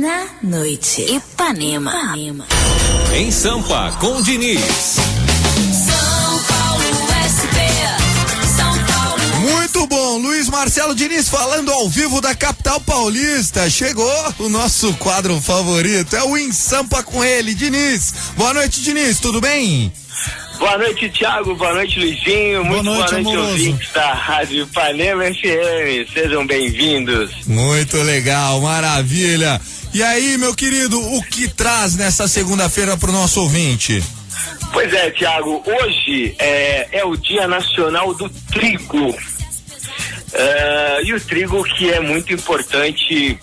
Na noite. Ipanema. Em Sampa, com Diniz. São Paulo, SP. São Paulo. Muito bom, Luiz Marcelo Diniz falando ao vivo da capital paulista. Chegou o nosso quadro favorito, é o Em Sampa com ele, Diniz. Boa noite, Diniz, tudo bem? Boa noite, Thiago. Boa noite, Luizinho. Muito boa noite, ouvintes da Rádio Ipanema FM. Sejam bem-vindos. Muito legal, maravilha. E aí, meu querido, o que traz nessa segunda-feira pro nosso ouvinte? Pois é, Thiago, hoje é o Dia Nacional do Trigo. E o trigo, que é muito importante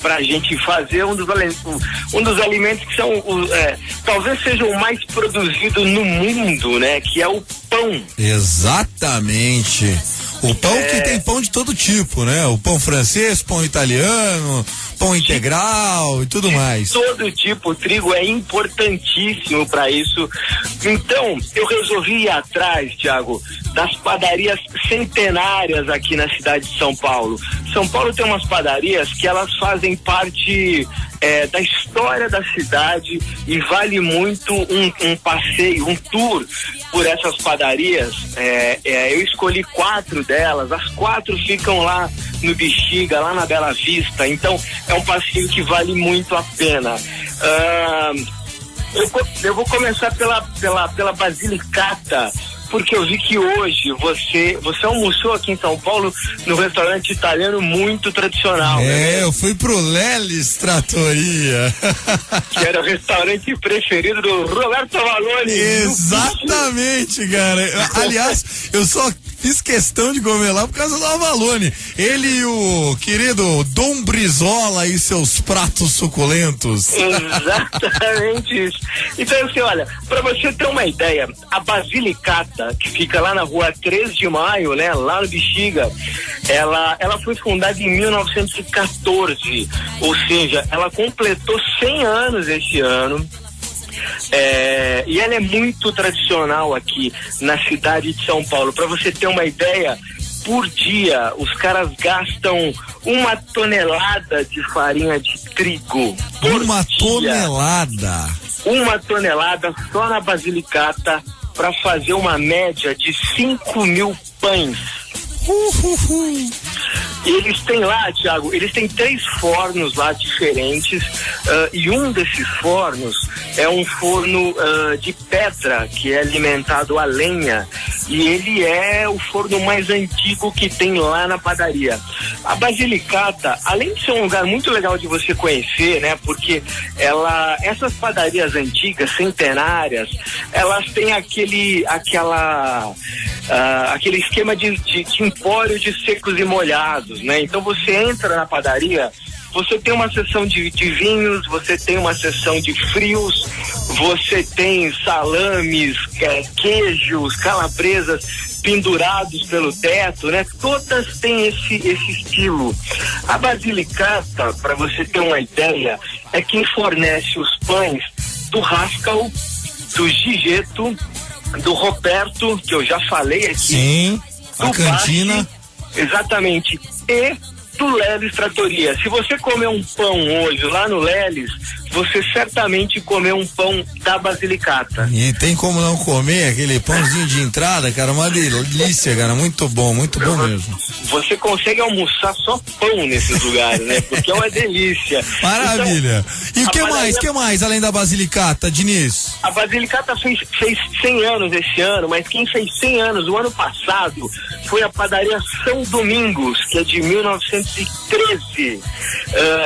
para a gente fazer um dos alimentos que são talvez seja o mais produzido no mundo, né? Que é o pão. Exatamente. O pão que tem pão de todo tipo, né? O pão francês, pão italiano, pão integral e tudo mais. Todo tipo, o trigo é importantíssimo para isso. Então, eu resolvi ir atrás, Thiago, das padarias centenárias aqui na cidade de São Paulo. São Paulo tem umas padarias que elas fazem parte da história da cidade e vale muito um passeio, um tour por essas padarias. Eu escolhi 4 delas, as 4 ficam lá no Bexiga, lá na Bela Vista, então é um passeio que vale muito a pena. Eu vou começar pela Basilicata, porque eu vi que hoje você almoçou aqui em São Paulo no restaurante italiano muito tradicional. Né? Eu fui pro Lelis Trattoria. Que era o restaurante preferido do Roberto Valoni. Exatamente, cara. Aliás, eu só fiz questão de comer lá por causa do Avalone. Ele e o querido Dom Brizola e seus pratos suculentos. Exatamente isso. Então, assim, olha, pra você ter uma ideia, a Basilicata, que fica lá na rua 13 de Maio, né, lá no Bexiga, ela foi fundada em 1914, ou seja, ela completou 100 anos esse ano. E ela é muito tradicional aqui na cidade de São Paulo. Para você ter uma ideia, por dia os caras gastam 1 tonelada de farinha de trigo. Uma tonelada? 1 tonelada só na Basilicata, para fazer uma média de 5.000 pães. E eles têm lá, Thiago, eles têm 3 fornos lá diferentes, e um desses fornos é um forno de pedra, que é alimentado a lenha, e ele é o forno mais antigo que tem lá na padaria. A Basilicata, além de ser um lugar muito legal de você conhecer, né, porque essas padarias antigas, centenárias, elas têm aquele esquema de empório de secos e molhados, né? Então você entra na padaria, você tem uma seção de vinhos, você tem uma seção de frios, você tem salames, queijos, calabresas pendurados pelo teto, né? Todas têm esse estilo. A Basilicata, para você ter uma ideia, é quem fornece os pães do Haskell, do Gigetto, do Roberto, que eu já falei aqui. Sim, a cantina. Basti, exatamente. E do Lelis Trattoria. Se você comer um pão hoje lá no Lelis, você certamente comeu um pão da Basilicata. E tem como não comer aquele pãozinho de entrada, cara, uma delícia, cara, muito bom mesmo. Você consegue almoçar só pão nesses lugares, né? Porque é uma delícia. Maravilha. Então, e o que mais além da Basilicata, Diniz? A Basilicata fez 100 anos esse ano, mas quem fez 100 anos o ano passado foi a padaria São Domingos, que é de 1913.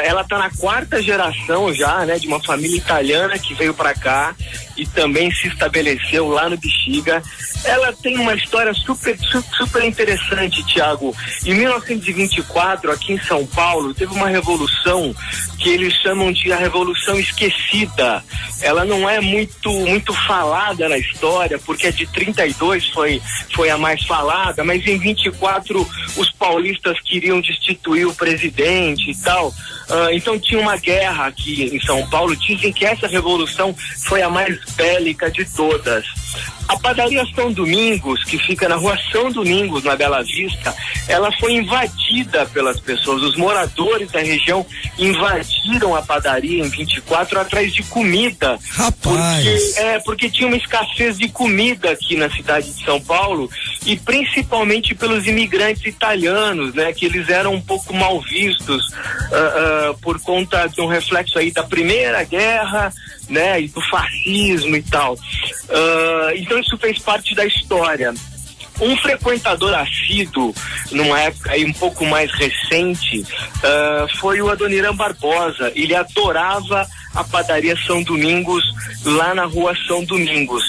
Ela tá na 4ª geração já, né, de uma família italiana que veio para cá e também se estabeleceu lá no Bexiga. Ela tem uma história super interessante, Thiago. Em 1924, aqui em São Paulo, teve uma revolução que eles chamam de a Revolução Esquecida. Ela não é muito falada na história, porque a de 32 foi a mais falada, mas em 24 os paulistas queriam destituir o presidente e tal. Então tinha uma guerra aqui em São São Paulo dizem que essa revolução foi a mais bélica de todas. A padaria São Domingos, que fica na rua São Domingos, na Bela Vista, ela foi invadida pelas pessoas. Os moradores da região invadiram a padaria em 24 atrás de comida. Rapaz! Porque tinha uma escassez de comida aqui na cidade de São Paulo, e principalmente pelos imigrantes italianos, né? Que eles eram um pouco mal vistos por conta de um reflexo aí da Primeira Guerra, né? E do fascismo e tal. Então isso fez parte da história. Um frequentador assíduo, numa época aí um pouco mais recente, foi o Adoniran Barbosa. Ele adorava a padaria São Domingos, lá na rua São Domingos.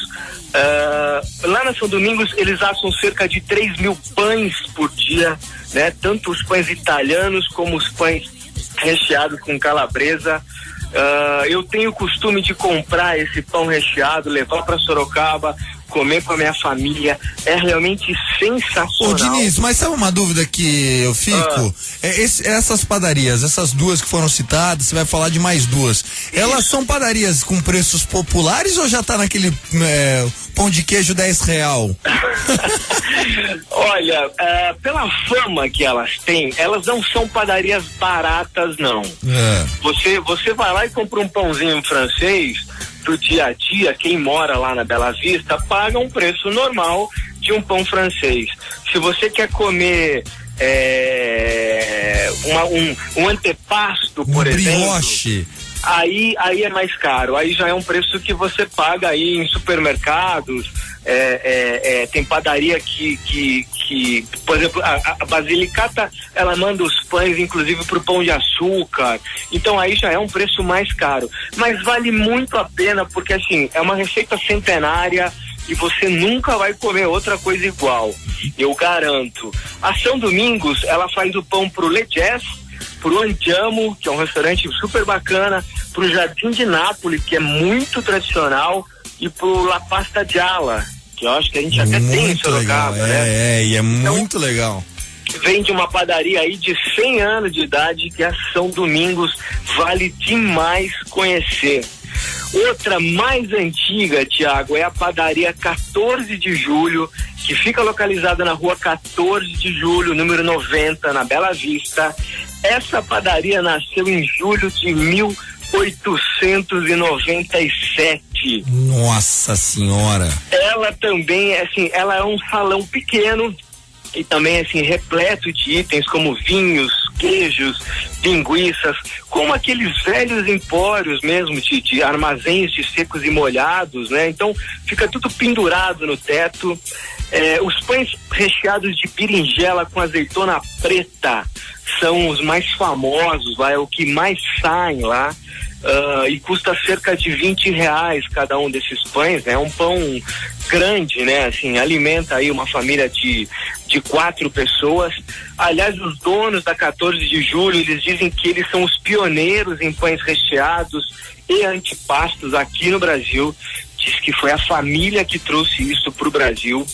Lá na São Domingos eles assam cerca de 3.000 pães por dia, né? Tanto os pães italianos como os pães recheados com calabresa. Eu tenho o costume de comprar esse pão recheado, levar para Sorocaba, comer com a minha família. É realmente sensacional. Ô, Diniz, mas sabe uma dúvida que eu fico? Essas padarias, essas duas que foram citadas, você vai falar de mais duas. Elas são padarias com preços populares ou já tá naquele pão de queijo R$10? Olha, pela fama que elas têm, elas não são padarias baratas, não. Você vai lá e compra um pãozinho francês pro dia a dia. Quem mora lá na Bela Vista paga um preço normal de um pão francês. Se você quer comer um antepasto, por exemplo, brioche, aí é mais caro. Aí já é um preço que você paga aí em supermercados. Tem padaria que por exemplo, a Basilicata, ela manda os pães inclusive pro Pão de Açúcar. Então aí já é um preço mais caro, mas vale muito a pena, porque assim, é uma receita centenária e você nunca vai comer outra coisa igual, eu garanto. A São Domingos, ela faz o pão pro Le Jazz, pro Andiamo, que é um restaurante super bacana, pro Jardim de Nápoles, que é muito tradicional, e pro La Pasta Gialla, que eu acho que a gente até tem em Sorocaba, né? E é muito legal. Vem de uma padaria aí de 100 anos de idade, que é a São Domingos, vale demais conhecer. Outra mais antiga, Tiago, é a padaria 14 de Julho, que fica localizada na rua 14 de Julho, número 90, na Bela Vista. Essa padaria nasceu em julho de 1897. Nossa Senhora! Ela também, assim, ela é um salão pequeno e também, assim, repleto de itens como vinhos, queijos, linguiças, como aqueles velhos empórios mesmo de armazéns de secos e molhados, né? Então fica tudo pendurado no teto. Os pães recheados de berinjela com azeitona preta são os mais famosos lá, é o que mais saem lá. E custa cerca de R$20 cada um desses pães, né? É um pão grande, né? Assim, alimenta aí uma família de 4 pessoas. Aliás, os donos da 14 de Julho, eles dizem que eles são os pioneiros em pães recheados e antepastos aqui no Brasil. Diz que foi a família que trouxe isso pro Brasil.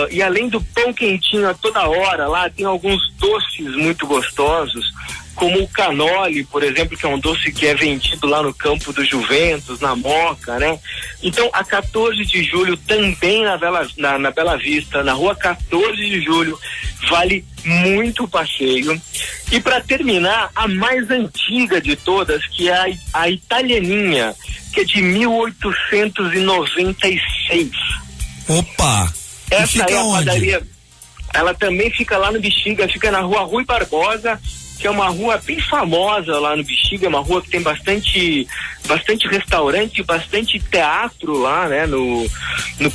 E além do pão quentinho a toda hora, lá tem alguns doces muito gostosos, como o canole, por exemplo, que é um doce que é vendido lá no campo do Juventus, na Moca, né? Então, a 14 de julho, também na Bela Vista, na rua 14 de julho, vale muito o passeio. E para terminar, a mais antiga de todas, que é a Italianinha, que é de 1896. Opa! Essa é a onde? padaria. Ela também fica lá no Bexiga, fica na rua Rui Barbosa, que é uma rua bem famosa lá no Bexiga, é uma rua que tem bastante restaurante, bastante teatro lá, né, no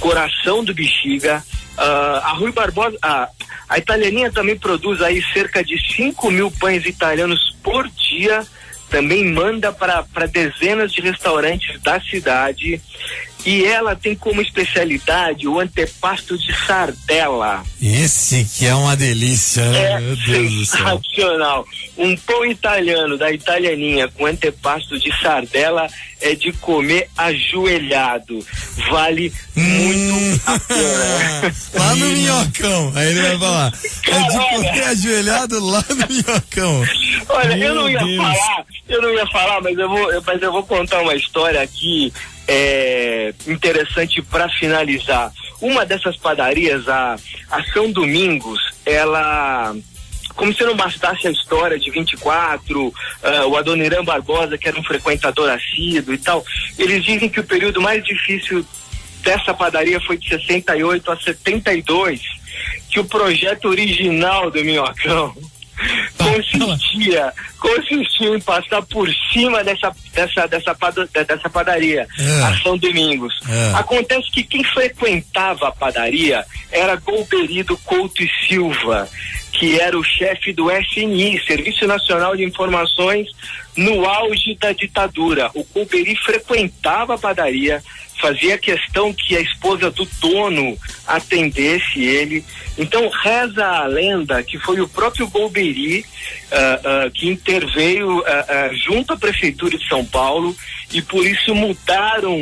coração do Bexiga. A Rui Barbosa, a Italianinha também produz aí cerca de 5.000 pães italianos por dia, também manda para dezenas de restaurantes da cidade. E ela tem como especialidade o antepasto de sardela. Esse que é uma delícia, né? Meu Deus do céu. Sensacional. Um pão italiano da Italianinha com antepasto de sardela é de comer ajoelhado. Vale muito a pena. Lá no Minhocão, aí ele vai falar. É de comer ajoelhado lá no Minhocão. Olha, Meu eu não ia Deus. falar, eu não ia falar, mas eu vou contar uma história aqui interessante para finalizar. Uma dessas padarias, a São Domingos, ela... Como se não bastasse a história de 24, o Adoniran Barbosa, que era um frequentador assíduo e tal, eles dizem que o período mais difícil dessa padaria foi de 68 a 72, que o projeto original do Minhocão consistia em passar por cima dessa padaria, a São Domingos. Acontece que quem frequentava a padaria era Golberido Couto e Silva, que era o chefe do SNI, Serviço Nacional de Informações, no auge da ditadura. O Golbery frequentava a padaria, fazia questão que a esposa do dono atendesse ele. Então reza a lenda que foi o próprio Golbery que interveio junto à Prefeitura de São Paulo, e por isso mudaram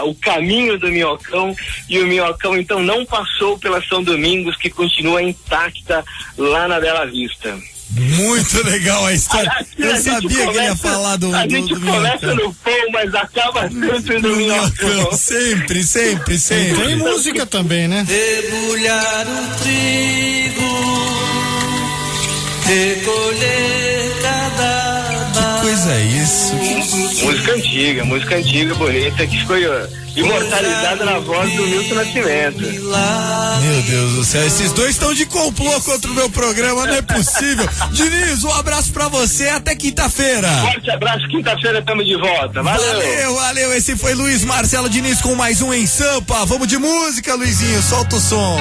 o caminho do Minhocão, e o Minhocão então não passou pela São Domingos, que continua intacta lá na Bela Vista. Muito legal a história. Eu sabia que ele ia falar do A gente começa no pão, mas acaba sempre no Minhocão. Sempre. Tem música também, né? Debulhar o trigo, recolher cada coisa é isso? Música antiga, bonita, que foi imortalizada na voz do Milton Nascimento. Meu Deus do céu, esses dois estão de complô contra o meu programa, não é possível. Diniz, um abraço pra você, até quinta-feira. Forte abraço, quinta-feira estamos de volta, Valeu, esse foi Luiz Marcelo Diniz com mais um Em Sampa. Vamos de música, Luizinho, solta o som.